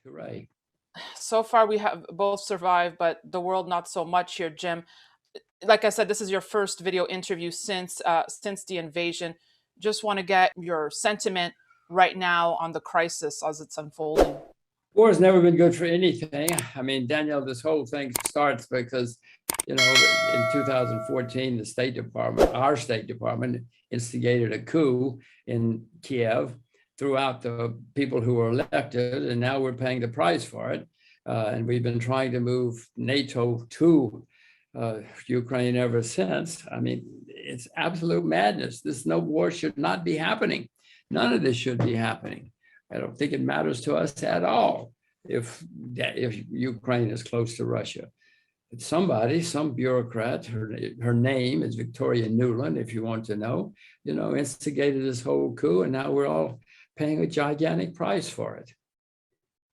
Hooray. So far, we have both survived, but the world not so much here, Jim. Like I said, this is your first video interview since the invasion. Just want to get your sentiment right now on the crisis as it's unfolding. War has never been good for anything. I mean, Danielle, this whole thing starts because, in 2014, the State Department, our State Department, instigated a coup in Kiev, threw out the people who were elected, and now we're paying the price for it. And we've been trying to move NATO to Ukraine ever since. I mean, it's absolute madness. This no war should not be happening. None of this should be happening. I don't think it matters to us at all if Ukraine is close to Russia. It's somebody, some bureaucrat, her name is Victoria Nuland, if you want to know, instigated this whole coup, and now we're all paying a gigantic price for it.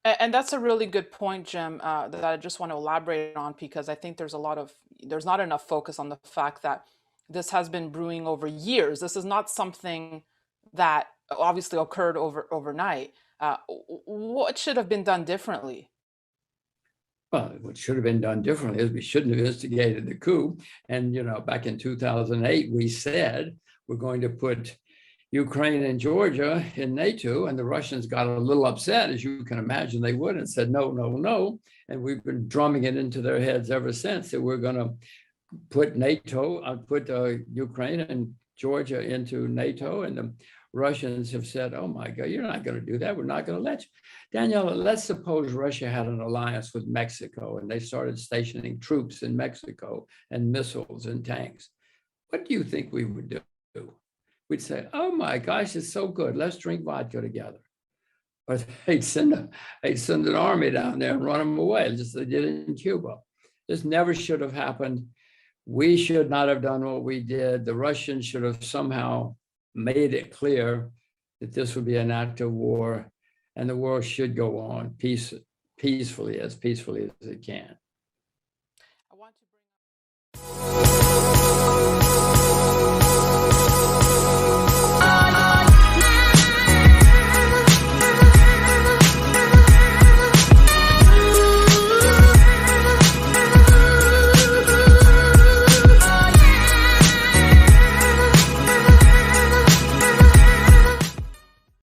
And that's a really good point, Jim, that I just want to elaborate on because I think there's not enough focus on the fact that this has been brewing over years. This is not something that obviously occurred overnight. What should have been done differently? Well, what should have been done differently is we shouldn't have instigated the coup. And, back in 2008, we said we're going to put Ukraine and Georgia in NATO, and the Russians got a little upset, as you can imagine they would, and said, no, no, no. And we've been drumming it into their heads ever since that we're going to put Ukraine and Georgia into NATO. And the Russians have said, oh my God, you're not going to do that. We're not going to let you. Danielle, let's suppose Russia had an alliance with Mexico and they started stationing troops in Mexico and missiles and tanks. What do you think we would do? We'd say, oh my gosh, it's so good. Let's drink vodka together. But they'd send an army down there and run them away, just as they did in Cuba. This never should have happened. We should not have done what we did. The Russians should have somehow made it clear that this would be an act of war and the war should go on peacefully as it can.